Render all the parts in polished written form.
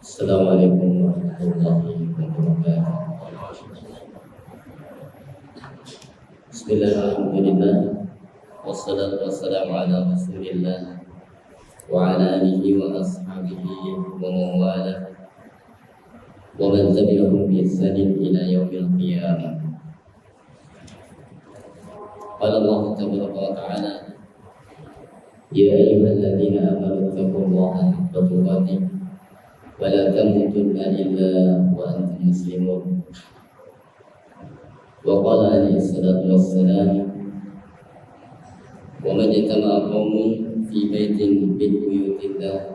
Assalamualaikum warahmatullahi wabarakatuh. Bismillahirrahmanirrahim. Wassalatu wassalamu ala Rasulillah wa ala alihi wa ashabihi wa mawala wa man tabi'ahum bi ihsanin ila yaumil qiyamah. Qala Allah tabaraka wa ta'ala, ya ayyuhalladzina amanu taqullaha haqqa tuqatih wa la tamutunna illa wa antum muslimun. Wa qala alaihi salatu wassalam, wa man yatama'a qaumun fi baitin min buyutillah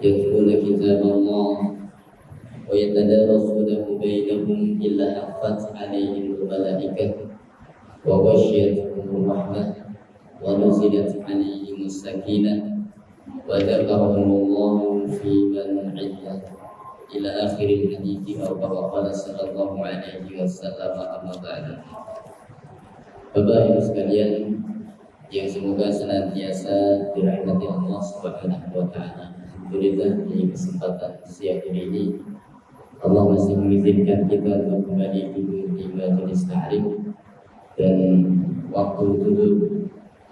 yatluna kitaballah wa yatadarasunahu bainahum illa haffat alaihim al-malaikah wa ghasyiyatuhum rahmah wa nuzilat alaihim as-sakinah wa dzakarahumullahu fi man 'indah ila akhiril hadithi aw qala sallallahu alaihi wasallam. Amma ba'du. Bapak Ibu sekalian yang semoga senantiasa dirahmati Allah Subhanahu wa taala. Alhamdulillah, di kesempatan siang hari ini Allah masih mengizinkan kita untuk kembali duduk di majelis ta'lim, dan waktu duduk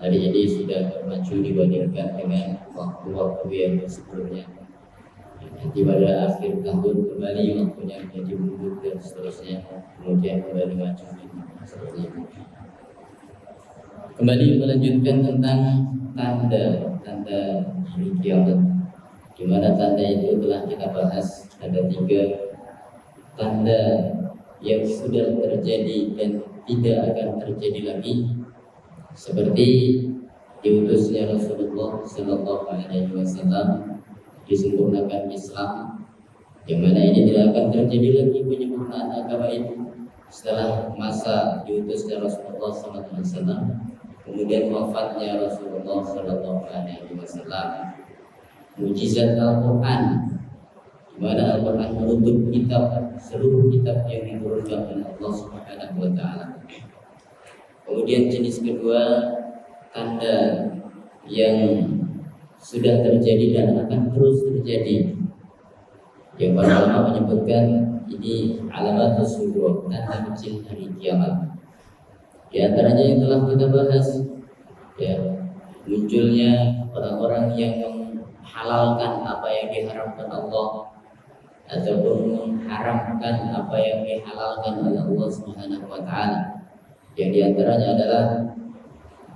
hari ini sudah maju dibandingkan dengan waktu-waktu yang sebelumnya. Nanti pada akhir tahun kembali waktunya menjadi mundur dan seterusnya, kemudian kembali maju seperti itu. Kembali melanjutkan tentang tanda hari kiamat, di mana tanda itu telah kita bahas. Ada 3 tanda yang sudah terjadi dan tidak akan terjadi lagi, seperti diutusnya Rasulullah Sallallahu Alaihi Wasallam, disempurnakan Islam, yang mana ini tidak akan terjadi lagi penyempurnaan agama itu setelah masa diutusnya Rasulullah Sallallahu Alaihi Wasallam, kemudian wafatnya Rasulullah Sallallahu Alaihi Wasallam. Mujizat Al-Quran, di mana Al-Quran menutup seluruh kitab yang diturunkan oleh Allah Subhanahu wa taala. Kemudian jenis kedua, tanda yang sudah terjadi dan akan terus terjadi, yang para ulama menyebutkan ini alamatus sughra, tanda kecil hari kiamat. Di antaranya yang telah kita bahas, ya, munculnya orang-orang yang menghalalkan apa yang diharamkan Allah ataupun mengharamkan apa yang dihalalkan oleh Allah Subhanahu wa taala. Yang diantaranya adalah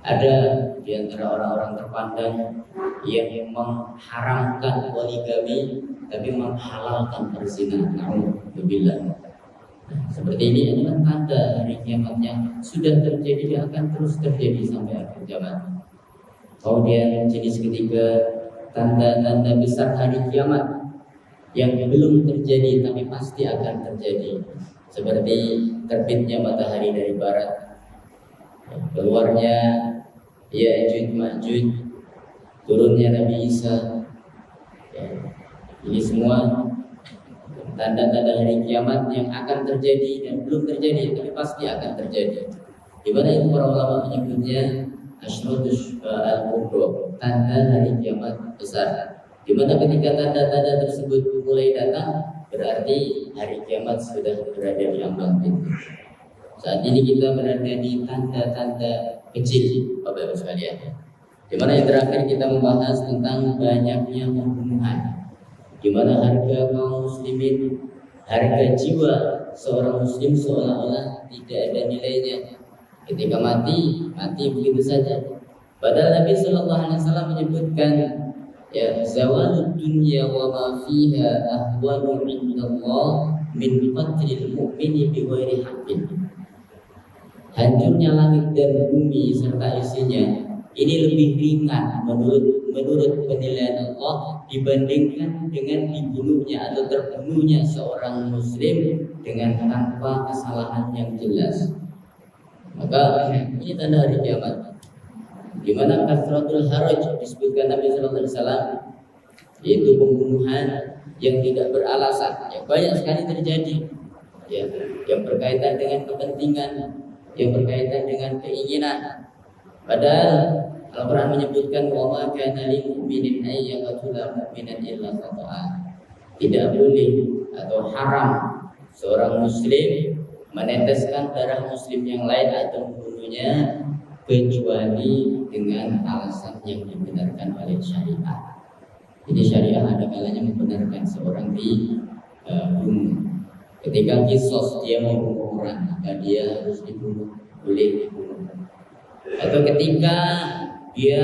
ada di antara orang-orang terpandang yang mengharamkan poligami tapi menghalalkan perzinahan. Alhamdulillah. Seperti ini adalah tanda hari kiamat yang sudah terjadi dan akan terus terjadi sampai akhir zaman. Kemudian jenis ketiga, tanda-tanda besar hari kiamat yang belum terjadi tapi pasti akan terjadi, seperti terbitnya matahari dari barat, keluarnya Ya'juj Ma'juj, turunnya Nabi Isa. Ini semua tanda-tanda hari kiamat yang akan terjadi dan belum terjadi tapi pasti akan terjadi. Di mana itu para ulama menyebutnya asyratus al-kubra, tanda hari kiamat besar. Di mana ketika tanda-tanda tersebut mulai datang, berarti hari kiamat sudah berada di ambang pintu. Saat ini kita berada di tanda-tanda kecil, Bapak Ibu sekalian. Di mana yang terakhir kita membahas tentang banyaknya pembunuhan, di mana harga kaum muslimin, harga jiwa seorang muslim seolah-olah tidak ada nilainya. Ketika mati begitu saja. Padahal Nabi Sallallahu Alaihi Wasallam menyebutkan, ya, zawalud dunya wa ma fiha ahwanu 'indallah min qatlil mu'mini bighairi haqqin. Hancurnya langit dan bumi serta isinya ini lebih ringan menurut penilaian Allah dibandingkan dengan dibunuhnya atau terbunuhnya seorang muslim dengan tanpa kesalahan yang jelas. Maka ini tanda hari kiamat, di mana kasratul haraj disebutkan Nabi Sallallahu Alaihi Wasallam, yaitu pembunuhan yang tidak beralasan, yang banyak sekali terjadi, ya, yang berkaitan dengan kepentingan, yang berkaitan dengan keinginan. Padahal Al-Quran menyebutkan wa ma kana lil mu'minin ay yaqtula mu'minan illa khata'a. tidak boleh atau haram seorang muslim meneteskan darah muslim yang lain atau membunuhnya kecuali dengan alasan yang dibenarkan oleh syariat. Jadi syariat ada kalanya membenarkan seorang dibunuh. Ketika kisos dia mau bunuh orang, maka dia harus dibunuh, boleh dibunuh. Atau ketika dia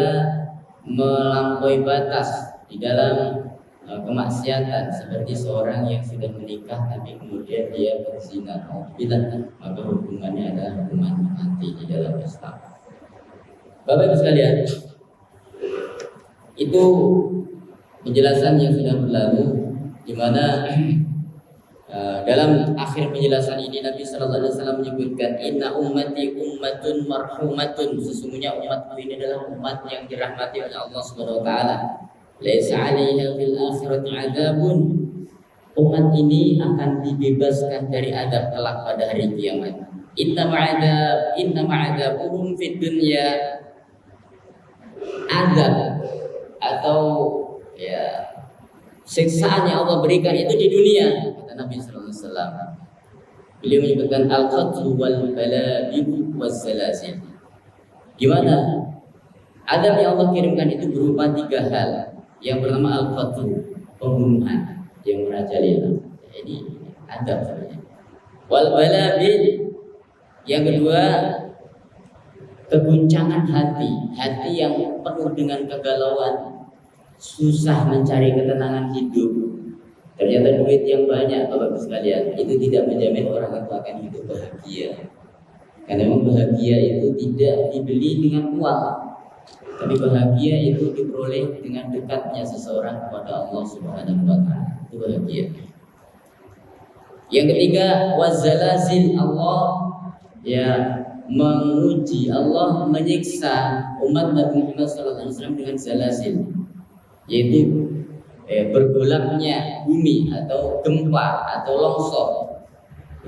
melampaui batas di dalam kemaksiatan, seperti seorang yang sudah menikah tapi kemudian dia berzina, maka hukumannya adalah hukuman mati di dalam Islam. Bapak Ibu sekalian, itu penjelasan yang sudah berlalu, di mana dalam akhir penjelasan ini Nabi Sallallahu Alaihi Wasallam menyebutkan Inna ummati ummatun marhumatun, sesungguhnya umatku ini adalah umat yang dirahmati oleh Allah Subhanahu Wa Taala. Laisa 'alaiha fil akhirati 'adzabun, umat ini akan dibebaskan dari adab kelak pada hari kiamat. Inna ma'adabuhum fid dunya, adab atau ya siksaan yang Allah berikan itu di dunia, kata Nabi Sallallahu Alaihi Wasallam. Beliau menyebutkan al-qatlu wal balabibu waz zalazil. Gimana? Adab yang Allah kirimkan itu berupa 3 hal. Yang pertama al-qatlu, pembunuhan yang merajalela. Ini adab sebenarnya. Wal balabil, yang kedua keguncangan hati yang penuh dengan kegalauan, susah mencari ketenangan hidup. Ternyata duit yang banyak, Bapak-Bapak sekalian, itu tidak menjamin orang itu akan hidup bahagia. Karena memang bahagia itu tidak dibeli dengan uang, tapi bahagia itu diperoleh dengan dekatnya seseorang kepada Allah Subhanahu wa Ta'ala. Itu bahagia. Yang ketiga, wazalazil, Allah ya menguji, Allah menyiksa umat Nabi Muhammad SAW dengan zalazil, yaitu bergolaknya bumi atau gempa atau longsor.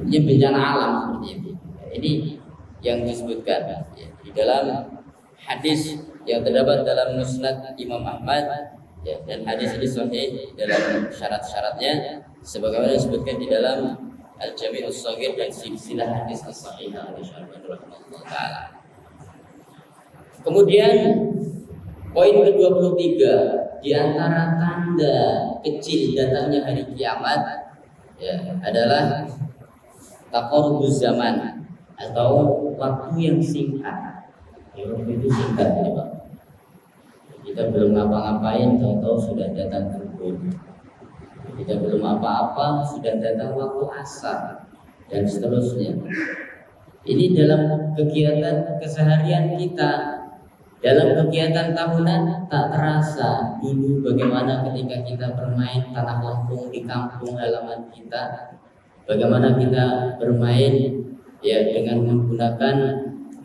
Ini bencana alam seperti itu. Ini yang disebutkan di dalam hadis yang terdapat dalam Musnad Imam Ahmad, ya, dan hadis ini sahih dalam syarat-syaratnya sebagaimana disebutkan di dalam Al-Jami'us Shaghir dan silsilah hadis as-sahihah oleh Syekh rahimahullah taala. Kemudian poin ke-23, di antara tanda kecil datangnya hari kiamat ya adalah taqarrubuz zaman atau waktu yang singkat. Ya, waktu itu singkat ya, Pak. Kita belum ngapa-ngapain, tahu-tahu sudah datang subuh. Kita belum apa-apa, sudah datang waktu asar dan seterusnya. Ini dalam kegiatan keseharian kita, dalam kegiatan tahunan tak terasa dulu bagaimana ketika kita bermain tanah lempung di kampung halaman kita, bagaimana kita bermain ya dengan menggunakan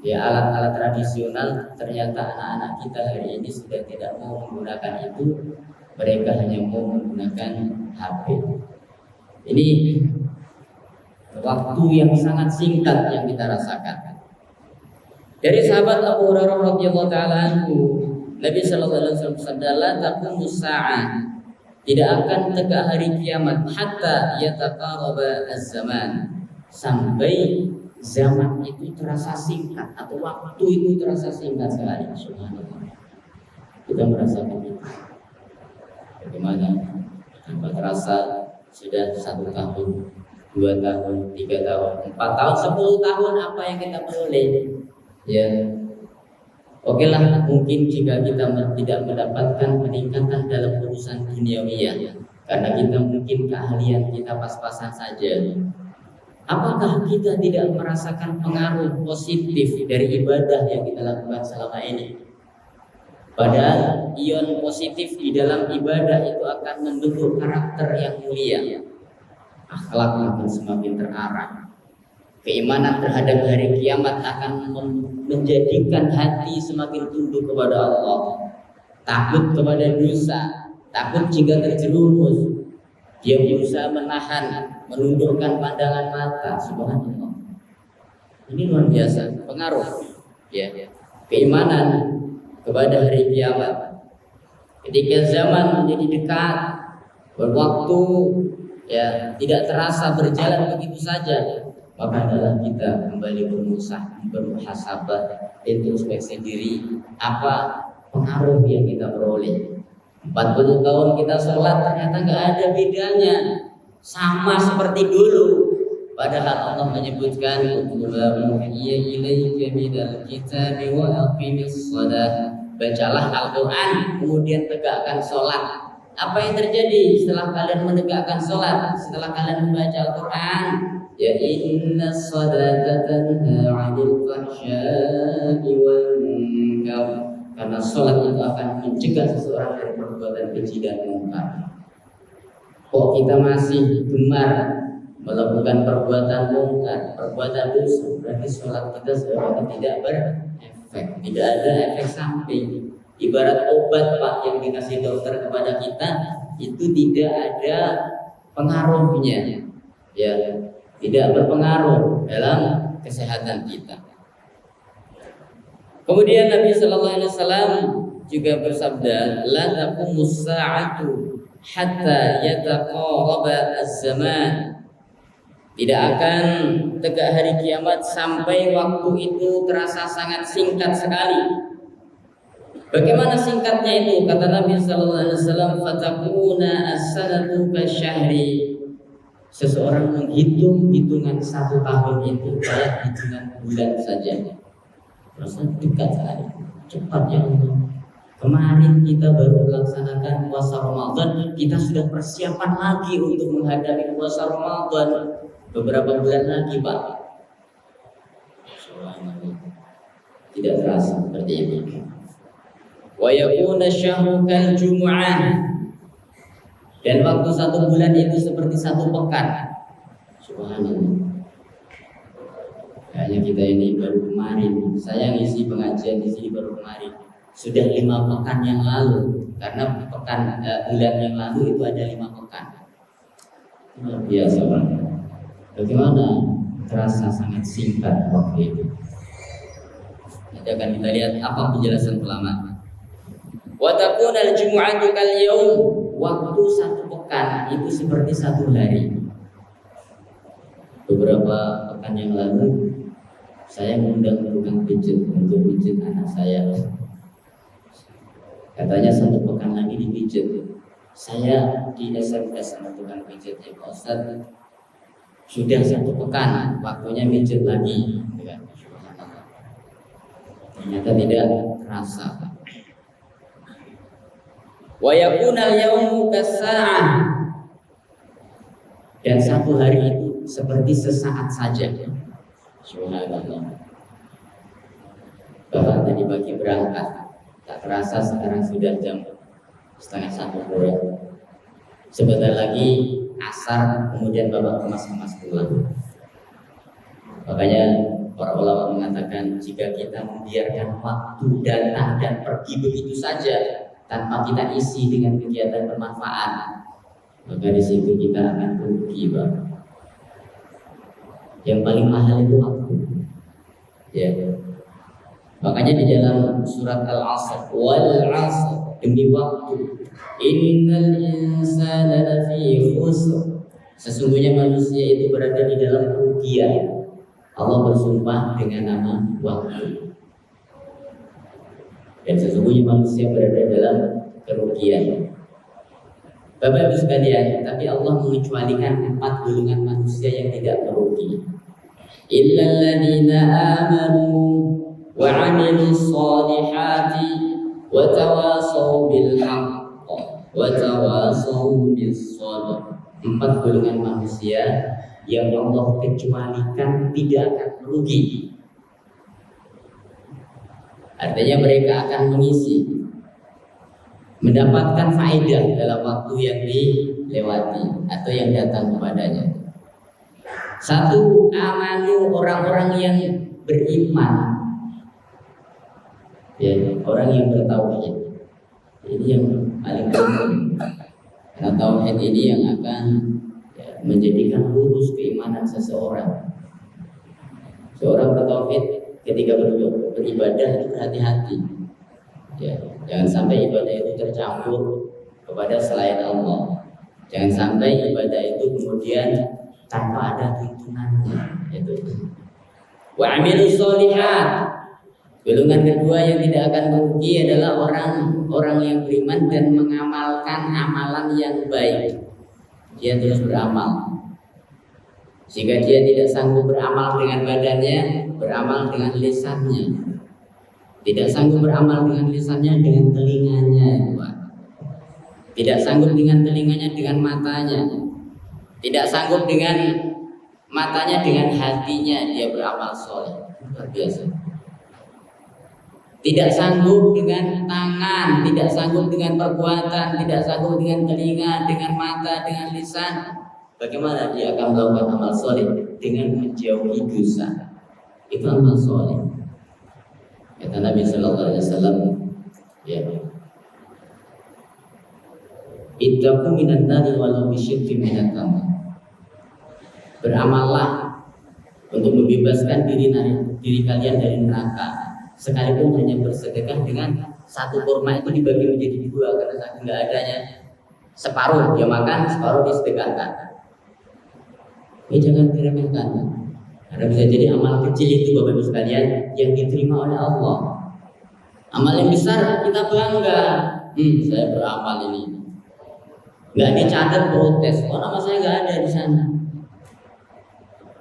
ya alat-alat tradisional. Ternyata anak-anak kita hari ini sudah tidak mau menggunakan itu, mereka hanya mau menggunakan HP. Ini waktu yang sangat singkat yang kita rasakan. Dari sahabat Abu Hurairah radhiyallahu taala anhu, Nabi sallallahu alaihi wasallam bersabda, "La taqumu sa'ah." Tidak akan tegak hari kiamat hatta yataqarraba az-zaman, sampai zaman itu terasa singkat atau waktu itu terasa singkat sekali. Subhanallah. Kita merasakan itu. Bagaimana? Tanpa terasa sudah 1 tahun, 2 tahun, 3 tahun, 4 tahun, 10 tahun apa yang kita peroleh? Ya, oke lah, mungkin jika kita tidak mendapatkan peningkatan dalam urusan duniawiyah, karena kita mungkin keahlian kita pas-pasan saja. Apakah kita tidak merasakan pengaruh positif dari ibadah yang kita lakukan selama ini? Padahal ion positif di dalam ibadah itu akan membentuk karakter yang mulia. Akhlak akan semakin terarah. Keimanan terhadap hari kiamat akan menjadikan hati semakin tunduk kepada Allah. Takut kepada dosa, takut jika terjerumus. Dia berusaha menahan, menundukkan pandangan mata. Subhanallah. Ini luar biasa pengaruh ya, keimanan kepada hari kiamat. Ketika zaman menjadi dekat, berwaktu ya tidak terasa berjalan begitu saja, maka adalah kita kembali bermuhasabah, introspeksi diri, apa pengaruh yang kita peroleh. 40 tahun kita sholat ternyata nggak ada bedanya, sama seperti dulu. Padahal Allah menyebutkan bacalah Al-Quran, kemudian tegakkan sholat. Apa yang terjadi setelah kalian menegakkan sholat, setelah kalian membaca Al-Quran? Ya inna sholata tanha 'anil fahsya'i wal munkar. Karena sholat itu akan mencegah seseorang dari perbuatan keji dan munkar. Kok kita masih gemar melakukan perbuatan munkar, perbuatan dosa? Berarti sholat kita sebenarnya tidak berefek, tidak ada efek samping. Ibarat obat Pak yang dikasih dokter kepada kita itu tidak ada pengaruhnya, ya, tidak berpengaruh dalam kesehatan kita. Kemudian Nabi Shallallahu Alaihi Wasallam juga bersabda, la taqumus sa'atu hatta yataqaraba az-zaman. Tidak akan tegak hari kiamat sampai waktu itu terasa sangat singkat sekali. Bagaimana singkatnya itu? Kata Nabi Sallallahu Alaihi Wasallam, fatakuna as-sanatu kasyahri. Seseorang menghitung hitungan 1 tahun itu kayak hitungan bulan saja. Rasa dekat sekali, cepat ya Allah. Kemarin kita baru melaksanakan puasa Ramadan, kita sudah persiapan lagi untuk menghadapi puasa Ramadan. Beberapa bulan lagi Pak. Tidak terasa seperti ini. Wa yakuna syahru kal jumu'ah. Dan waktu 1 bulan itu seperti 1 pekan. Subhanallah. Kayaknya kita ini baru kemarin. Saya ngisi pengajian di sini baru kemarin. Sudah 5 pekan yang lalu. Karena bulan yang lalu itu ada 5 pekan. Luar biasa Pak. Bagaimana terasa sangat singkat waktu itu. Nanti akan kita lihat apa penjelasan ulama. Wa takunal jumu'atu kal yaum. Waktu 1 pekan itu seperti 1 hari. Beberapa pekan yang lalu saya mengundang tukang pijat untuk pijat anak saya. Katanya 1 pekan lagi dipijat. Saya di SMS sama tukang pijatnya, Pak Ustadz, sudah 1 pekan waktunya pijat lagi. Ternyata tidak terasa. Wa yakunal yaumu kasa'ah. Dan 1 hari itu seperti sesaat saja. Subhanallah. Bapak tadi pagi berangkat, tak terasa sekarang sudah jam 12:30 kurang. Sebentar lagi asar, kemudian Bapak kemas-kemas pulang. Makanya para ulama mengatakan jika kita membiarkan waktu datang dan pergi begitu saja tanpa kita isi dengan kegiatan bermanfaat, maka di situ kita akan rugi, Pak. Yang paling mahal itu waktu. Ya. Makanya di dalam surat Al-Asr, wal 'asr, demi waktu, innal insana lafi khusr. Sesungguhnya manusia itu berada di dalam kerugian. Allah bersumpah dengan nama waktu. Dan sesungguhnya manusia berada dalam kerugian. Bapak Ibu sekalian, tapi Allah mengecualikan 4 golongan manusia yang tidak merugi. Illal ladzina amanu wa 'amilus shalihati wa tawasaw bil haqq wa tawasaw bis sabr. 4 golongan manusia yang Allah kecualikan tidak akan merugi. Artinya mereka akan mengisi, mendapatkan faedah dalam waktu yang dilewati atau yang datang kepadanya. 1, amanu, orang-orang yang beriman, ya, orang yang bertauhid. Ini yang paling penting. Karena tauhid ini yang akan menjadikan lurus keimanan seseorang. Seorang bertauhid ketika beribadah itu berhati-hati, ya, jangan sampai ibadah itu tercampur kepada selain Allah. Jangan sampai ibadah itu kemudian tanpa ada tuntunannya. Itu. Wa amilus sholihat. Golongan kedua yang tidak akan merugi adalah orang yang beriman dan mengamalkan amalan yang baik. Dia terus beramal. Sehingga dia tidak sanggup beramal dengan badannya, beramal dengan lisannya. Tidak sanggup beramal dengan lisannya, dengan telinganya, Pak. Tidak sanggup dengan telinganya, dengan matanya. Tidak sanggup dengan matanya, dengan hatinya dia beramal soleh. Luar biasa. Tidak sanggup dengan tangan, tidak sanggup dengan perbuatan, tidak sanggup dengan telinga, dengan mata, dengan lisan. Bagaimana dia akan melakukan amal soleh? Dengan menjauhi dosa. Itu amal soleh. Kata Nabi Sallallahu Alaihi Wasallam, ya, ittaqu minan nari walau bisyikki minat tamr. Beramallah untuk membebaskan diri kalian dari neraka. Sekalipun hanya bersedekah dengan satu kurma itu dibagi menjadi dua karena saking nggak adanya. Separuh dia makan, separuh disedekahkan. Ini jangan diremehkan. Karena bisa jadi amal kecil itu Bapak Ibu sekalian yang diterima oleh Allah. Amal yang besar kita bangga. Saya beramal ini. Nggak dicatat protes. Oh, nama saya nggak ada di sana.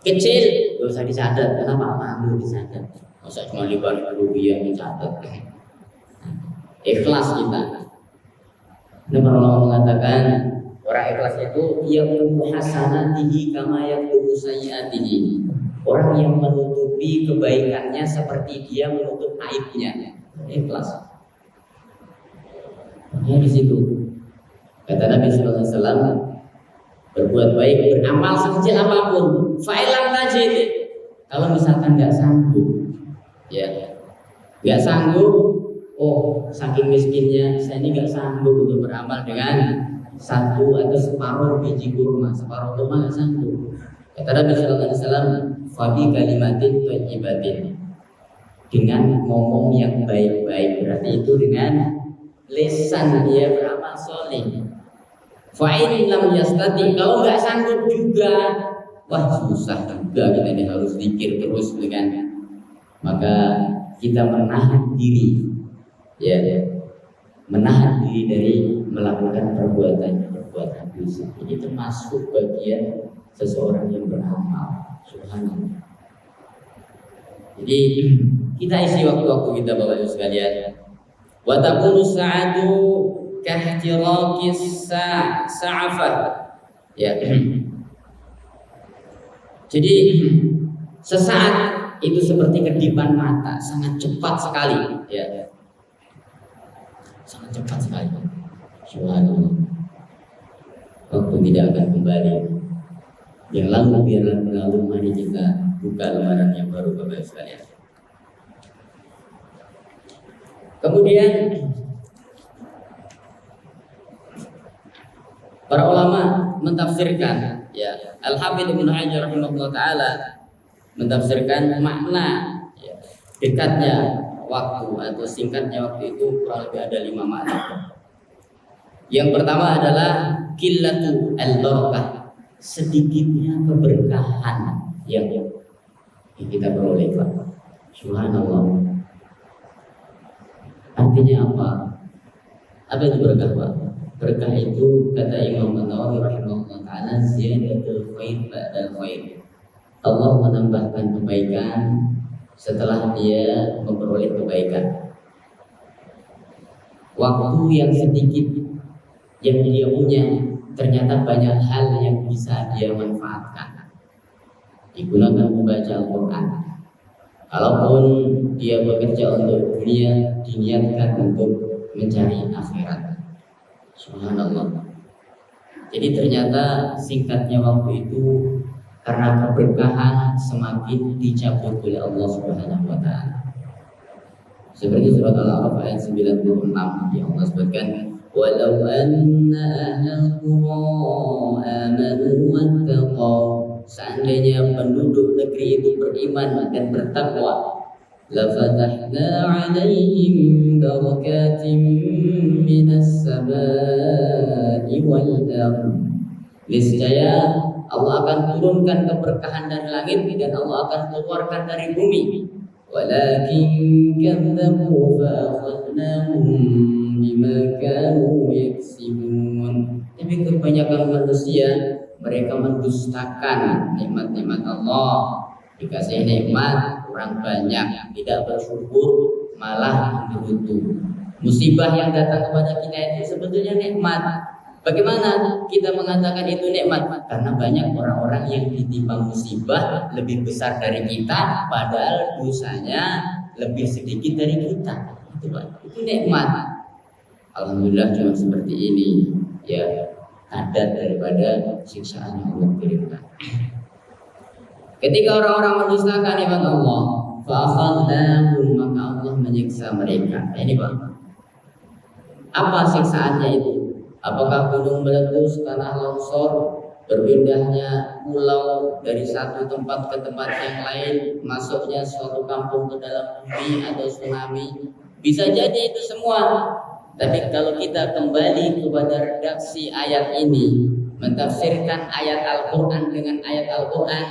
Kecil, nggak usah dicatat. Kenapa malu dicatat? Masa cuma 5.000 rupiah dicatat. Ikhlas kita. Ini para ulama mengatakan orang ikhlas itu yang hasanatihi kama yaktubu sayyiatihi. Orang yang menutupi kebaikannya seperti dia menutup aibnya. Ikhlas. Ya di situ. Kata Nabi sallallahu alaihi wasallam, berbuat baik, beramal sekecil apapun, fa'ilam tajid. Kalau misalkan nggak sanggup, ya nggak sanggup, oh saking miskinnya saya ini nggak sanggup untuk beramal dengan satu atau separuh biji kurma, separuh kurma nggak sanggup. Kata Nabi Sallallahu Alaihi Wasallam, fabi kalimatin thayyibatin, dengan ngomong yang baik-baik, berarti itu dengan lisan dia beramal soleh. Fa'in lam yastati, kalau nggak sanggup juga, wah susah juga kita ini harus zikir terus dengan, maka kita menahan diri, ya, menahan diri dari melakukan perbuatan dosa. Ini termasuk bagian seseorang yang beramal. Subhanallah. Jadi kita isi waktu-waktu kita Bapak Ibu sekalian. Wa takunu sa'atu kahtirakis sa'afat. Ya. Jadi sesaat itu seperti kedipan mata, sangat cepat sekali, ya. Sangat cepat sekali. Subhanallah. Waktu tidak akan kembali. Yang lalu biarlah berlalu, mari kita buka lembaran yang baru Bapak sekalian. Kemudian para ulama mentafsirkan, ya, Al-Hafidz Ibnu Hajar rahimahullah taala mentafsirkan makna, ya, dekatnya waktu atau singkatnya waktu itu kurang lebih ada 5 makna. Yang pertama adalah qillatu al-barakah, sedikitnya keberkahan yang kita peroleh, Pak. Subhanallah. Artinya apa? Apa itu berkah, Pak? Berkah itu kata Imam An-Nawawi rahimahullah taala ziyadatul khair ba'dal khair. Allah menambahkan kebaikan setelah dia memperoleh kebaikan. Waktu yang sedikit yang dia punya, ternyata banyak hal yang bisa dia manfaatkan. Digunakan membaca Al-Quran. Kalaupun dia bekerja untuk dunia, diniatkan untuk mencari akhirat. Subhanallah. Jadi ternyata singkatnya waktu itu karena keberkahan semakin dicabut oleh Allah Subhanahu wa taala. Seperti surat Al-A'raf ayat 96 yang Allah sebutkan, walau anna ahlal qura amanu wattaqaw, seandainya penduduk negeri itu beriman dan bertakwa, la fatahna 'alaihim barakatim minas samaa'i wal ardh, Niscaya Allah akan turunkan keberkahan dari langit dan Allah akan keluarkan dari bumi. Walakin kadzabu fa akhadnahum bima kanu yaksibun. Tapi kebanyakan manusia mereka mendustakan nikmat-nikmat Allah. Dikasih nikmat kurang banyak, tidak bersyukur, malah menggerutu. Musibah yang datang kepada kita itu sebetulnya nikmat. Bagaimana kita mengatakan itu nikmat? Karena banyak orang-orang yang ditimpa musibah lebih besar dari kita, padahal dosanya lebih sedikit dari kita. Itu nikmat. Alhamdulillah cuma seperti ini, ya, adat daripada siksaan yang Allah kirimkan. Ketika orang-orang mendustakan nikmat Allah, fa'akhadnahum, maka Allah menyiksa mereka. Ini Pak. Apa siksaannya itu? Apakah gunung meletus, tanah longsor, berpindahnya pulau dari satu tempat ke tempat yang lain, masuknya suatu kampung ke dalam bumi atau tsunami? Bisa jadi itu semua. Tapi kalau kita kembali kepada redaksi ayat ini, mentafsirkan ayat Al-Quran dengan ayat Al-Quran,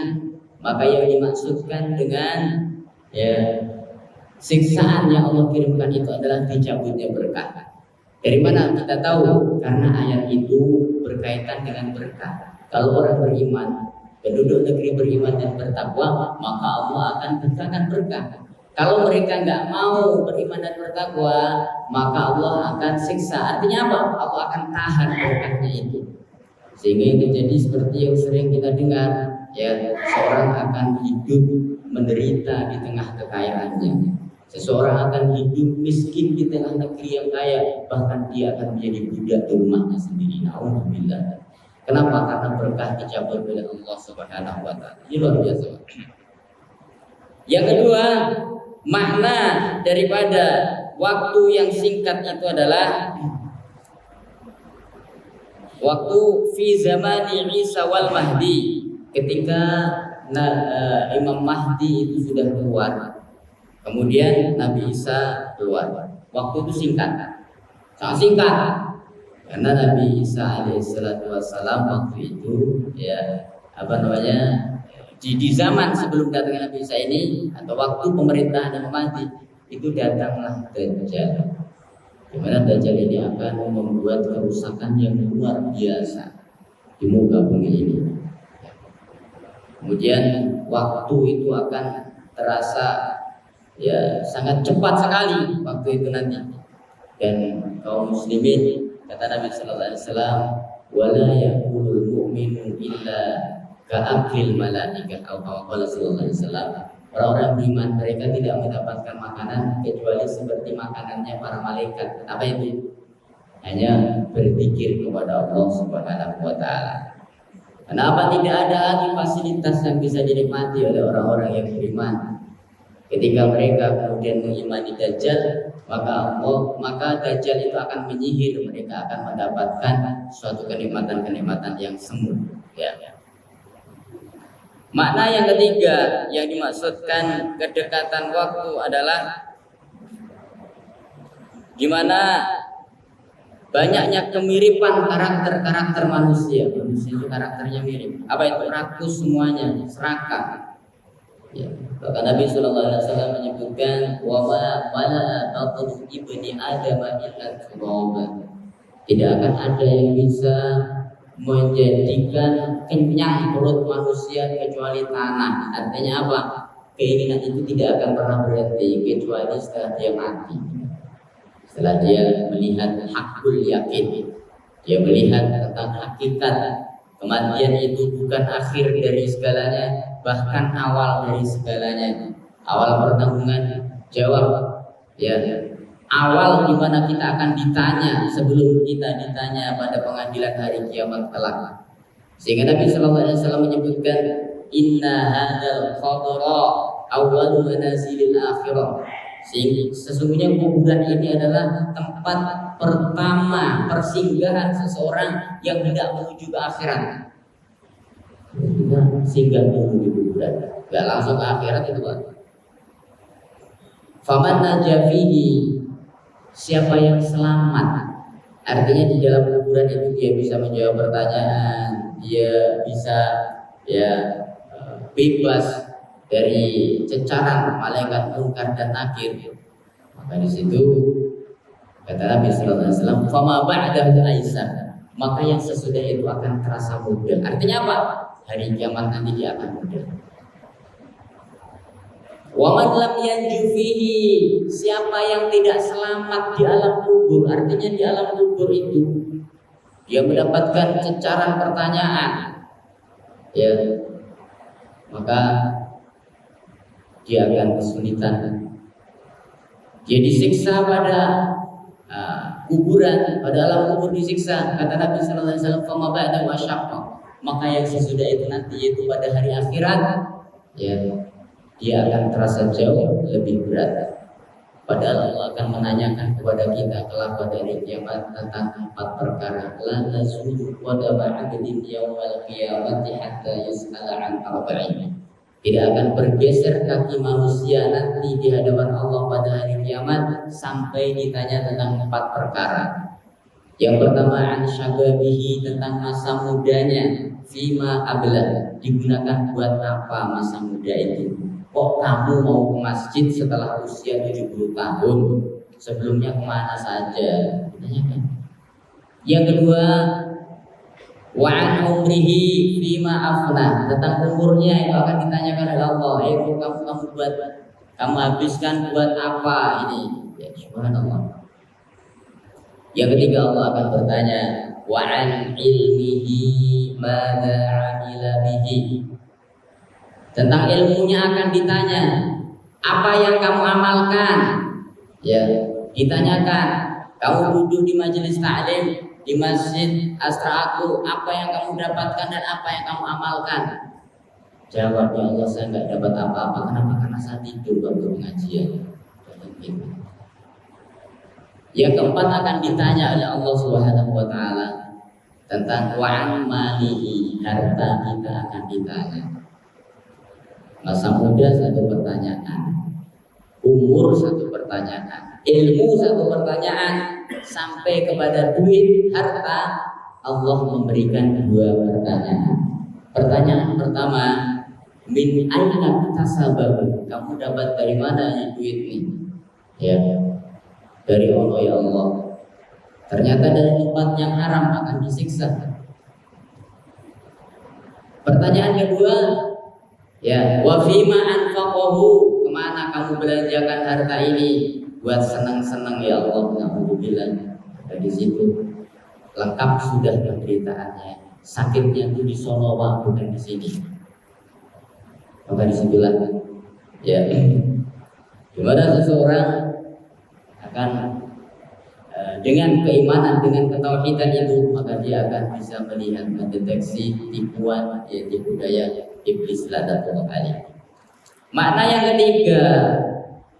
maka yang dimaksudkan dengan siksaan yang Allah kirimkan itu adalah dicabutnya berkah. Dari mana kita tahu? Karena ayat itu berkaitan dengan berkah. Kalau orang beriman, penduduk negeri beriman dan bertakwa, maka Allah akan berikan berkah. Kalau mereka nggak mau beriman dan bertakwa, maka Allah akan siksa. Artinya apa? Allah akan tahan berkahnya itu. Sehingga itu jadi seperti yang sering kita dengar, ya, seorang akan hidup menderita di tengah kekayaannya. Seseorang akan hidup miskin di tengah negeri yang kaya, bahkan dia akan menjadi budak di rumahnya sendiri. Alhamdulillah. Kenapa? Karena berkah dicabut oleh Allah Subhanahu wa taala. Ini luar biasa. Yang kedua, makna daripada waktu yang singkat itu adalah waktu fi zamani Isa wal Mahdi, ketika Imam Mahdi itu sudah keluar. Kemudian Nabi Isa keluar. Waktu itu singkat, sangat singkat. Karena Nabi Isa alaihissalam waktu itu, ya, di zaman sebelum datangnya Nabi Isa ini, atau waktu pemerintahan Imam Mahdi, itu datanglah Dajjal. Di mana Dajjal ini akan membuat kerusakan yang luar biasa di muka bumi ini. Kemudian waktu itu akan terasa, ya, sangat cepat sekali waktu itu nanti. Dan kaum muslimin, kata Nabi sallallahu alaihi wasallam, wala yaqulul mu'minu illa ka'akil malaikah, atau qala sallallahu alaihi wasallam, orang-orang beriman mereka tidak mendapatkan makanan kecuali seperti makanannya para malaikat. Apa itu? Hanya berzikir kepada Allah Subhanahu wa taala. Kenapa tidak ada lagi fasilitas yang bisa dinikmati oleh orang-orang yang beriman? Ketika mereka kemudian mengimani Dajjal, maka Dajjal itu akan menyihir, mereka akan mendapatkan suatu kenikmatan-kenikmatan yang semu. Ya. Makna yang ketiga yang dimaksudkan kedekatan waktu adalah gimana banyaknya kemiripan karakter-karakter manusia. Manusia itu karakternya mirip. Apa itu? Rakus semuanya, serakah. Ya. Bahkan Nabi Sallallahu Alaihi Wasallam menyebutkan, wama mana batnu ibni Adam illa turaba. Tidak akan ada yang bisa menjadikan kenyang perut manusia kecuali tanah. Artinya apa? Keinginan itu tidak akan pernah berhenti kecuali setelah dia mati. Setelah dia melihat hakul yakin, dia melihat tentang hakikat kematian itu bukan akhir dari segalanya, bahkan awal dari segalanya. Awal pertanggungan jawab, ya, awal di mana kita akan ditanya sebelum kita ditanya pada pengadilan hari kiamat kelak. Sehingga Nabi Sallallahu Alaihi Wasallam menyebutkan, inna hadzal qabra awwalu manazilil akhirah. Sesungguhnya kuburan ini adalah tempat pertama persinggahan seseorang yang tidak menuju ke akhirat. Kita singgah dulu di kuburan, gak langsung ke akhirat itu Pak. Faman najafihi, siapa yang selamat, Artinya di dalam kuburan itu dia bisa menjawab pertanyaan, dia bisa ya bebas dari cecaran malaikat munkar dan nakir. Maka di situ kata Nabi Sallallahu Alaihi Wasallam, "Fama ba'dahu aisar." Maka yang sesudah itu akan terasa mudah. Artinya apa? Hari kiamat nanti dia akan mudah. Wa man lam yanju fihi, siapa yang tidak selamat di alam kubur, artinya di alam kubur itu dia mendapatkan cecaran pertanyaan, ya, maka dia akan kesulitan. Dia disiksa pada kuburan, pada alam kubur disiksa. Kata Nabi Sallallahu Alaihi Wasallam, "Fama ba'da wa syaqqa." Maka yang sesudah itu nanti itu pada hari akhirat, ya, dia akan terasa jauh lebih berat. Padahal Allah akan menanyakan kepada kita kelak pada hari kiamat tentang 4 perkara. La tazulu qadama 'abdin yawmal qiyamati hatta yus'ala 'an arba'in. Tidak akan bergeser kaki manusia nanti di hadapan Allah pada hari kiamat sampai ditanya tentang 4 perkara. Yang pertama, an syababihi, tentang masa mudanya. Fima abla, digunakan buat apa masa muda itu? Kok kamu mau ke masjid setelah usia 70 tahun? Sebelumnya kemana saja? Yang kedua, wa an umrihi fima afna, tentang umurnya itu akan ditanyakan oleh Allah. Kamu buat, kamu habiskan buat apa ini? Ya, subhanallah. Yang ketiga, Allah akan bertanya, wa an ilmihi madza 'amila bihi, tentang ilmunya akan ditanya, apa yang kamu amalkan? Ya, ditanyakan, kamu duduk di majelis taklim di Masjid Astra Aku, apa yang kamu dapatkan dan apa yang kamu amalkan? Jawab, ya Allah, saya nggak dapat apa-apa. Kenapa? Karena saya tidur waktu pengajian. Yang keempat akan ditanya oleh Allah Subhanahu wa taala tentang wa'an malihi, harta kita akan ditanya. Masa muda satu pertanyaan, umur satu pertanyaan, ilmu satu pertanyaan, sampai kepada duit, harta, Allah memberikan 2 pertanyaan. Pertanyaan pertama, min aina tasabahu, kamu dapat dari mana duit ini? Ya, dari Allah, ya Allah. Ternyata dari tempat yang haram, akan disiksa. Pertanyaan kedua, ya, wa fima anfaqahu, kemana kamu belanjakan harta ini? Buat senang-senang, ya Allah. Alhamdulillah. Dari situ lengkap sudah penderitaannya. Sakitnya itu di sono, bukan di sini. Maka disitulah, ya, gimana seseorang akan dengan keimanan, dengan ketauhidan itu, maka dia akan bisa melihat, mendeteksi tipuan, ya, tipu daya iblis la'natullah alaih. Makna yang ketiga,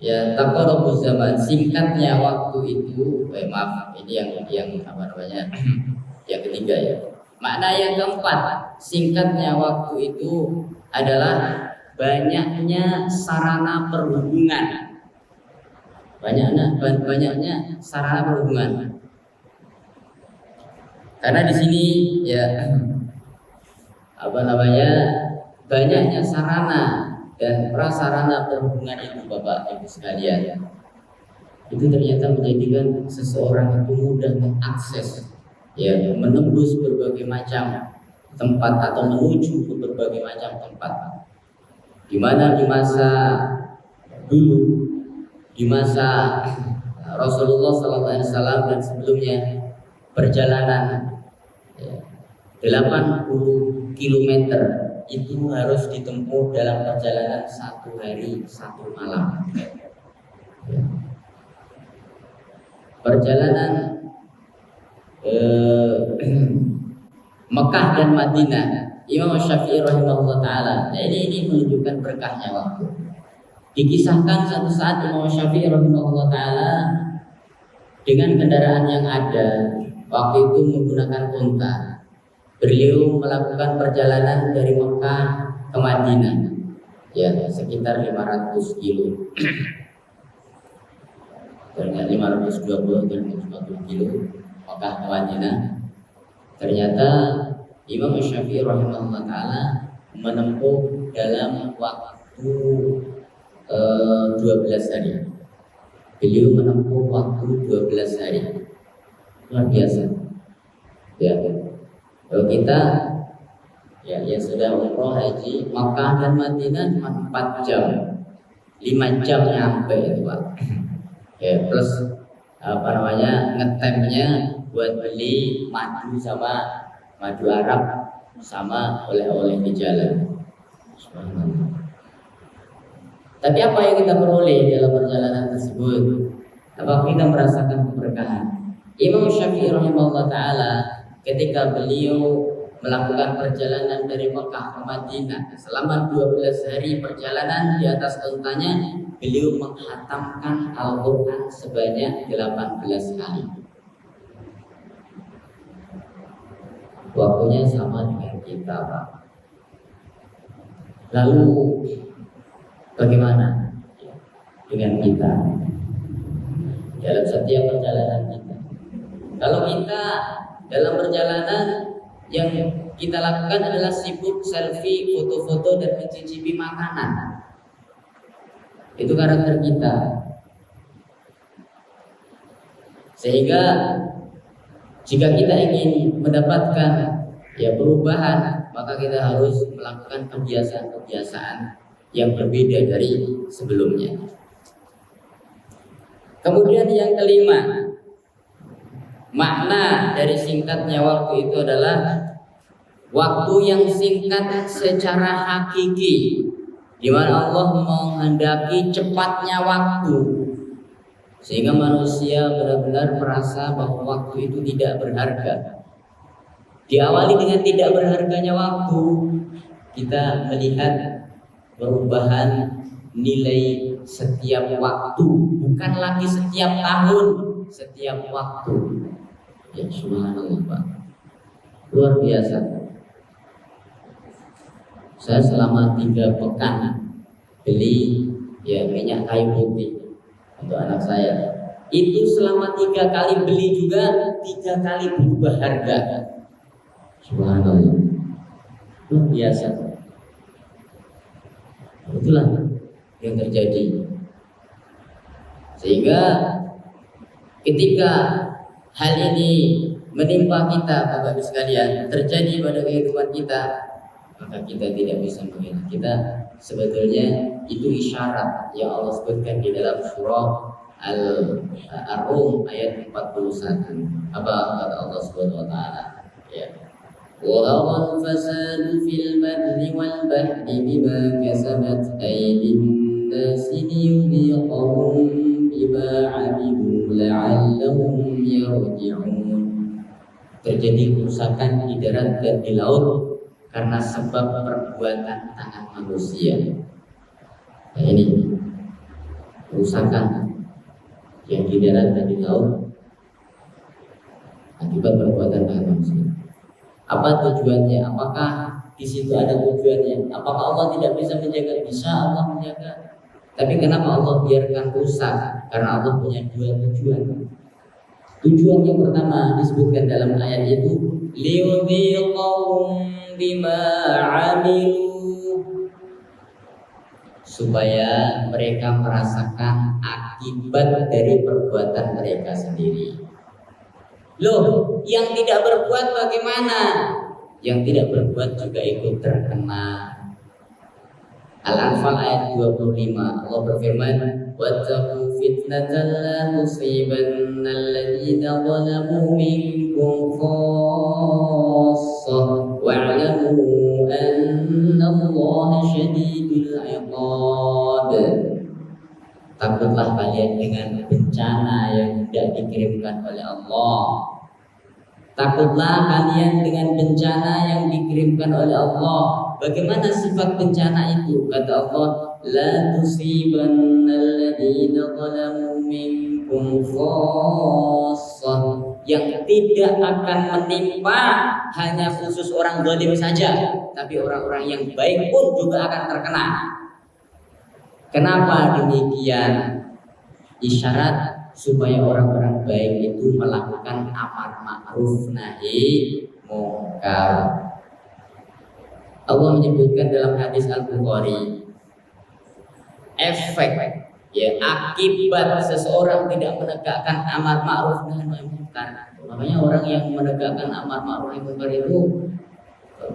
ya, taqarrubuz zaman, singkatnya waktu itu. Maaf, ini yang apa namanya? Yang ketiga, ya. Makna yang keempat, singkatnya waktu itu adalah banyaknya sarana perhubungan. Banyaknya sarana perhubungan. Karena di sini, ya, apa namanya, banyaknya sarana dan prasarana perhubungan itu, Bapak Ibu sekalian, itu ternyata menjadikan seseorang itu mudah mengakses, ya, menembus berbagai macam tempat atau menuju ke berbagai macam tempat. Di mana di masa dulu, di masa Rasulullah SAW dan sebelumnya, perjalanan, ya, 80 km itu harus ditempuh dalam perjalanan 1 hari 1 malam. Ya. Perjalanan Mekah dan Madinah, Imam Syafi'i rahimahullah ta'ala, nah ini menunjukkan berkahnya waktu. Dikisahkan satu saat Imam Syafi'i rahimahullah ta'ala dengan kendaraan yang ada, waktu itu menggunakan unta. Beliau melakukan perjalanan dari Mekah ke Madinah, ya, sekitar 500 kilo. 520 atau 550 kilo. Mekah ke Madinah. Ternyata Imam Syafi'i rahimahullah ta'ala menempuh dalam waktu 12 hari. Beliau menempuh waktu 12 hari. Luar biasa. Ya. Kalau kita ya sudah umroh haji Makkah dan Madinah cuma 4 jam. 5 jam nyampe itu, Pak. Ya, plus ngetemnya buat beli madu sama madu Arab sama oleh-oleh di jalan. Subhanallah. Tapi apa yang kita peroleh dalam perjalanan tersebut? Apakah kita merasakan keberkahan? Imam Syafi'i rahimahullah ta'ala ketika beliau melakukan perjalanan dari Mekah ke Madinah selama 12 hari perjalanan di atas untanya, beliau menghatamkan Al-Quran sebanyak 18 kali. Waktunya sama dengan kita, Pak. Lalu bagaimana dengan kita dalam setiap perjalanan kita? Kalau kita dalam perjalanan yang kita lakukan adalah sibuk selfie, foto-foto dan mencicipi makanan, itu karakter kita. Sehingga jika kita ingin mendapatkan perubahan, maka kita harus melakukan kebiasaan-kebiasaan yang berbeda dari sebelumnya. Kemudian yang kelima, makna dari singkatnya waktu itu adalah waktu yang singkat secara hakiki, di mana Allah menghendaki cepatnya waktu, sehingga manusia benar-benar merasa bahwa waktu itu tidak berharga. Diawali dengan tidak berharganya waktu, kita melihat perubahan nilai setiap waktu, bukan lagi setiap tahun, setiap waktu. Ya subhanallah, Pak. Luar biasa. Saya selama 3 pekan beli minyak kayu putih untuk anak saya. Itu selama 3 kali beli juga 3 kali berubah harga. Subhanallah. Luar biasa. Itulah yang terjadi. Sehingga ketika hal ini menimpa kita, Bapak Ibu sekalian, terjadi pada kehidupan kita, maka kita tidak bisa mengelak. Kita sebetulnya itu isyarat yang Allah sebutkan di dalam surah Al-Rum ayat 41. Apa kata Allah Subhanahu wa taala? Ya. Wa al-fasadu fil barri wal bahri bima kasabat aydin nasi liyudhiqahum bima 'amilu la'allahum yarji'un. Terjadi kerusakan di darat dan di laut karena sebab perbuatan tangan manusia. Nah, ini kerusakan yang di darat dan di laut akibat perbuatan tangan manusia. Apa tujuannya? Apakah di situ ada tujuannya? Apakah Allah tidak bisa menjaga? Bisa Allah menjaga. Tapi kenapa Allah biarkan rusak? Karena Allah punya 2 tujuan. Tujuan yang pertama disebutkan dalam ayat itu, liyudhiqahum bima 'amilu, supaya mereka merasakan akibat dari perbuatan mereka sendiri. Loh, yang tidak berbuat bagaimana? Yang tidak berbuat juga ikut terkena. Al-Anfal ayat 25, Allah berfirman, wattaqu fitnatan la tusibanna alladziina zalamu minkum khassah wa'lamu anna Allaha syadidul 'iqab. Takutlah kalian dengan bencana yang tidak dikirimkan oleh Allah. Takutlah kalian dengan bencana yang dikirimkan oleh Allah. Bagaimana sifat bencana itu? Kata Allah, la tusibannal ladzina zalamu minkum khassah, yang tidak akan menimpa hanya khusus orang zalim saja, tapi orang-orang yang baik pun juga akan terkena. Kenapa demikian? Isyarat supaya orang-orang baik itu melakukan amar ma'ruf nahi munkar. Allah menyebutkan dalam hadis Al-Bukhari, efek ya akibat seseorang tidak menegakkan amar ma'ruf nahi munkar. Makanya orang yang menegakkan amar ma'ruf nahi munkar itu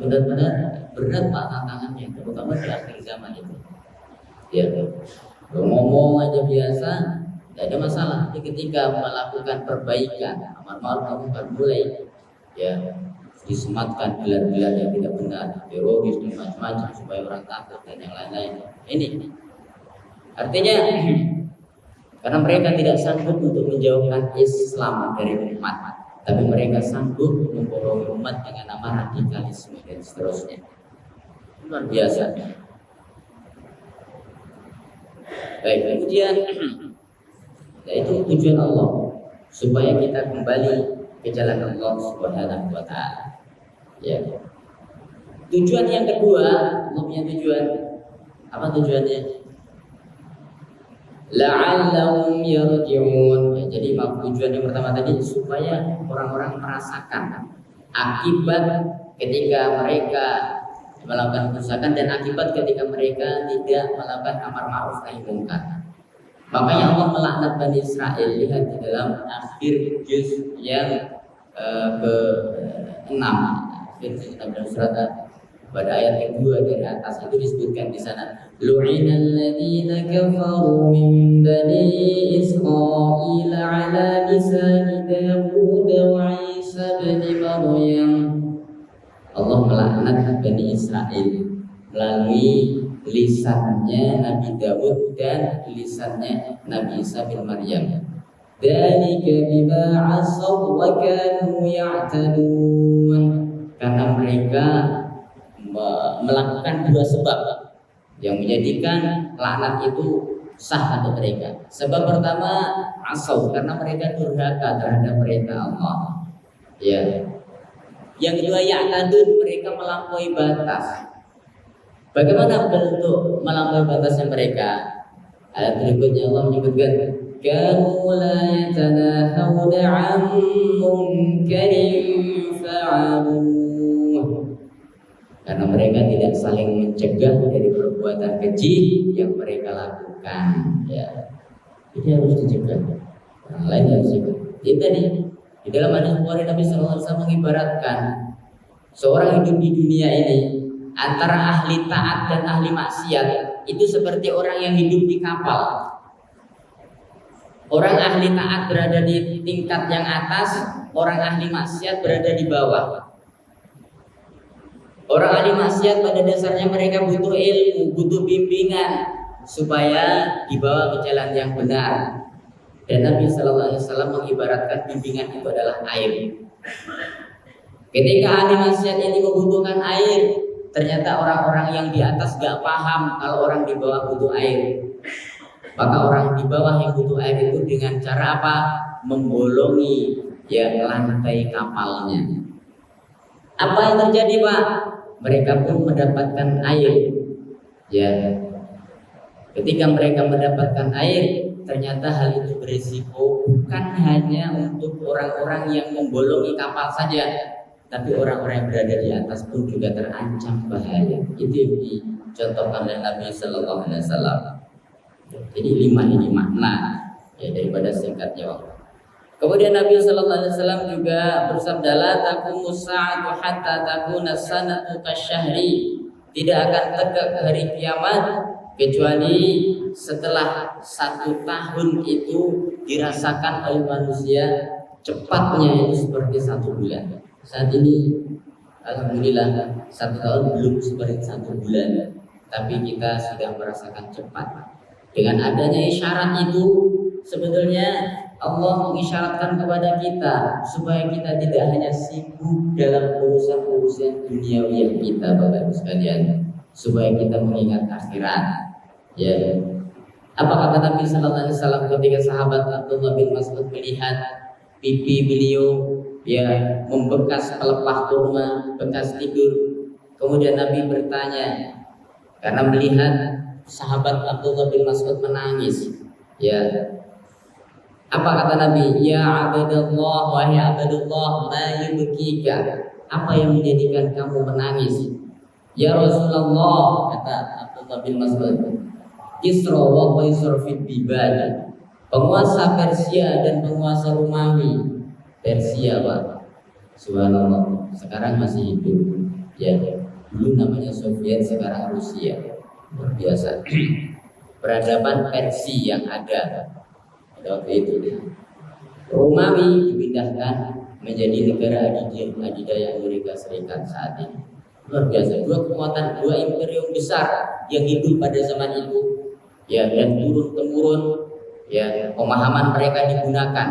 benar-benar berat tantangannya, terutama di akhir zaman itu. Ya, ngomong aja biasa, tidak ada masalah. Tapi ketika melakukan perbaikan, amar ma'ruf nahi munkar mulai ya disematkan gelar-gelar yang tidak benar, teroris dan macam-macam supaya orang takut dan yang lain-lain. Ini artinya karena mereka tidak sanggup untuk menjauhkan Islam dari umat, tapi mereka sanggup membohongi umat dengan nama radikalisme dan seterusnya. Luar biasa. Baik, kemudian yaitu tujuan Allah supaya kita kembali ke jalan Allah Subhanahu wa taala. Ya. Tujuan yang kedua, Allah punya tujuan. Apa tujuannya? La'allahum yarji'un. Ya, jadi tujuan yang pertama tadi supaya orang-orang merasakan akibat ketika mereka melakukan kerusakan dan akibat ketika mereka tidak melakukan amar ma'ruf nahi munkar. Makanya Allah melaknat Bani Israel, lihat di dalam akhir juz yang ke-6, akhir juz 6 dalam surat pada ayat kedua dari atas itu disebutkan di sana, lu'inal ladzina kafaru min bani Israil ala lisan Daud wa Isa bin Maryam. Allah melaknat Bani Israel melalui lisannya Nabi Daud dan lisannya Nabi Isa bin Maryam. Dzalika bima 'asaw wa kanu ya'tadun. Karena mereka melakukan dua sebab yang menjadikan laknat itu sah untuk mereka. Sebab pertama, asaw, karena mereka durhaka terhadap perintah Allah. Ya. Yang kedua, ya'tadun, mereka melampaui batas. Bagaimana bentuk melampaui batasnya mereka? Ayat berikutnya Allah menyebutkan, kanu la yatanahawna 'an munkarin fa'aluh. Karena mereka tidak saling mencegah dari perbuatan keji yang mereka lakukan. Ya, ini harus dicegah. Orang lain harus dicegah. Jadi tadi di dalam hadis Bukhari Nabi SAW mengibaratkan seorang hidup di dunia ini antara ahli taat dan ahli maksiat itu seperti orang yang hidup di kapal. Orang ahli taat berada di tingkat yang atas, orang ahli maksiat berada di bawah. Orang ahli maksiat pada dasarnya mereka butuh ilmu, butuh bimbingan supaya dibawa ke jalan yang benar. Dan Nabi Sallallahu Alaihi Wasallam mengibaratkan bimbingan itu adalah air. Ketika ahli maksiat ini membutuhkan air, ternyata orang-orang yang di atas gak paham kalau orang di bawah butuh air. Maka orang di bawah yang butuh air itu dengan cara apa? Membolongi ya lantai kapalnya. Apa yang terjadi, Pak? Mereka pun mendapatkan air. Ya. Ketika mereka mendapatkan air, ternyata hal itu berisiko bukan hanya untuk orang-orang yang membolongi kapal saja, tapi orang-orang yang berada di atas pun juga terancam bahaya. Itu yang dicontohkan oleh Nabi Sallallahu Alaihi Wasallam. Jadi 5 ini makna ya daripada singkatnya waktu. Kemudian Nabi Sallallahu Alaihi Wasallam juga bersabda, la taqumu sa'atu hatta takuna sanatu kasyahri. Tidak akan tegak hari kiamat kecuali setelah 1 tahun itu dirasakan oleh manusia cepatnya itu seperti 1 bulan. Saat ini alhamdulillah 1 tahun belum seperti 1 bulan, tapi kita sudah merasakan cepat. Dengan adanya isyarat itu sebetulnya Allah mengisyaratkan kepada kita supaya kita tidak hanya sibuk dalam urusan-urusan duniawi kita, Bapak Ibu sekalian, supaya kita mengingat akhirat. Ya. Apa kata Nabi Sallallahu Alaihi Wasallam ketika sahabat Abdullah bin Mas'ud melihat pipi beliau ya membekas pelepah kurma, bekas tidur. Kemudian Nabi bertanya karena melihat sahabat Abdullah bin Mas'ud menangis. Ya. Apa kata Nabi? Ya abadallah, wahai abadallah, ma yubkika. Apa yang menjadikan kamu menangis? Ya Rasulullah, kata Abdullah bin Mas'ud, Kisra wa Qaisar fid bibad. Penguasa Persia dan penguasa Romawi. Persia, Pak. Subhanallah, sekarang masih hidup. Ya, dulu namanya Soviet, sekarang Rusia. Luar biasa. Peradaban Persia yang ada pada waktu itu. Romawi dipindahkan menjadi negara adidaya Amerika Serikat saat ini. Luar biasa, dua kekuatan, dua imperium besar yang hidup pada zaman itu, ya, dan turun temurun, ya, pemahaman mereka digunakan,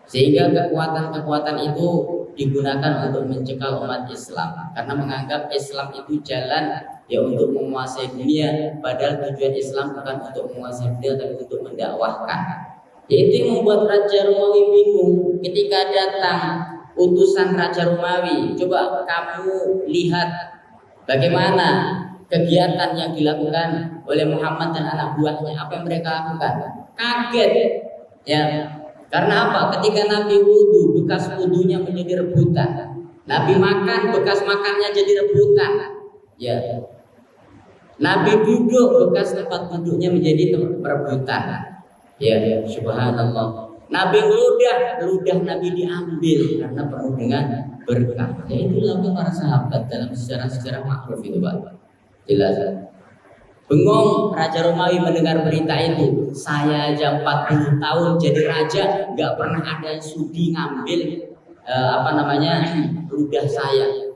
sehingga kekuatan-kekuatan itu digunakan untuk mencekal umat Islam karena menganggap Islam itu jalan, ya, untuk menguasai dunia, padahal tujuan Islam bukan untuk menguasai dunia tapi untuk mendakwahkan. Itu yang membuat Raja Romawi bingung ketika datang utusan Raja Romawi. Coba kamu lihat bagaimana kegiatan yang dilakukan oleh Muhammad dan anak buahnya, apa yang mereka lakukan? Kaget, ya. Karena apa? Ketika Nabi wudu, bekas wudunya menjadi rebutan. Nabi makan, bekas makannya jadi rebutan. Ya. Nabi duduk, bekas tempat duduknya menjadi rebutan. Ya, subhanallah. Nabi ludah Nabi diambil karena penuh dengan berkah. Ya, itu dilakukan para sahabat dalam sejarah-sejarah makruf itu, Pak. Jelas. Bengong Raja Romawi mendengar berita itu. Saya aja 40 tahun jadi raja, nggak pernah ada sudi ngambil ludah saya.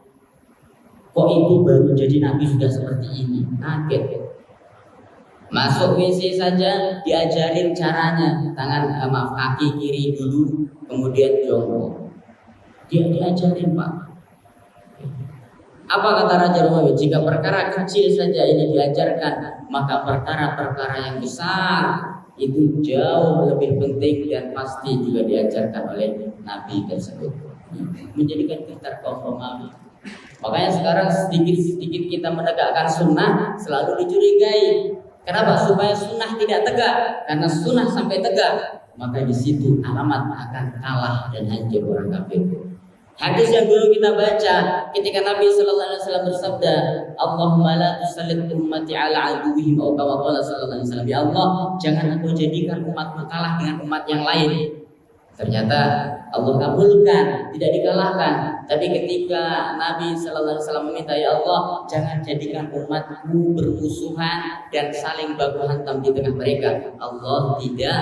Kok ibu baru jadi nabi sudah seperti ini? Kaget. Masuk WC saja diajarin caranya, kaki kiri dulu, kemudian jongkok. Dia diajarin, Pak. Apa kata Raja Romawi? Jika perkara kecil saja ini diajarkan, maka perkara-perkara yang besar itu jauh lebih penting dan pasti juga diajarkan oleh Nabi tersebut. Menjadikan kita kaum Romawi. Makanya sekarang sedikit-sedikit kita menegakkan sunnah selalu dicurigai. Kenapa? Supaya sunnah tidak tegak. Karena sunnah sampai tegak, maka di situ alamat akan kalah dan hancur orang kafir. Hadis yang dulu kita baca ketika Nabi Sallallahu Alaihi Wasallam bersabda, Allahumma la tusallit ummati ala aduwihim atau kama qala Sallallahu Alaihi Wasallam. Ya Allah, jangan Engkau jadikan umatmu kalah dengan umat yang lain. Ternyata Allah kabulkan, tidak dikalahkan. Tapi ketika Nabi Sallallahu Alaihi Wasallam meminta, ya Allah, jangan jadikan umatku bermusuhan dan saling baku hantam di tengah mereka, Allah tidak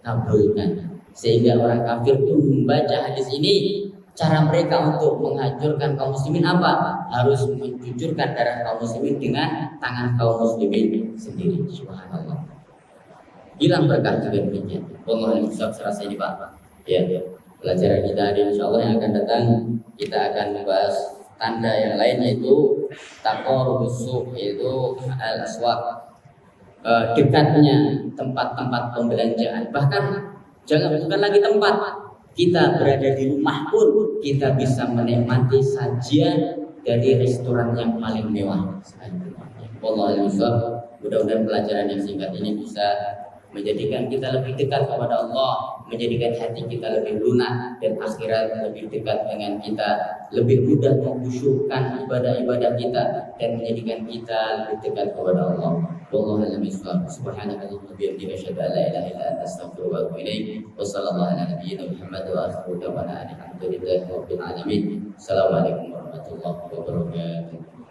kabulkan. Sehingga orang kafir pun membaca hadis ini, cara mereka untuk menghancurkan kaum muslimin apa? Harus mencucurkan darah kaum muslimin dengan tangan kaum muslimin sendiri. Subhanallah. Hilang berkah juga demikian. Wallahu serasa ini, Pak. Ya, pelajaran kita hari insyaallah yang akan datang, kita akan membahas tanda yang lain, yaitu taqarrubus suq, yaitu al-aswaq, dekatnya tempat-tempat pembelanjaan. Bahkan bukan lagi tempat, kita berada di rumah pun kita bisa menikmati sajian dari restoran yang paling mewah. Wallahu a'lam. Mudah-mudahan pelajaran yang singkat ini bisa menjadikan kita lebih dekat kepada Allah, menjadikan hati kita lebih lunak dan akhirat lebih dekat dengan kita, lebih mudah mengkhusyukkan ibadah-ibadah kita dan menjadikan kita lebih dekat kepada Allah. Wallahu a'lam bishawab. Subhanakallahumma wa bihamdika asyhadu an la ilaha illa anta astaghfiruka wa atubu ilaik. Wassallallahu ala nabiyyina Muhammad wa akhiru da'wana alhamdulillahi rabbil alamin. Assalamualaikum warahmatullahi wabarakatuh.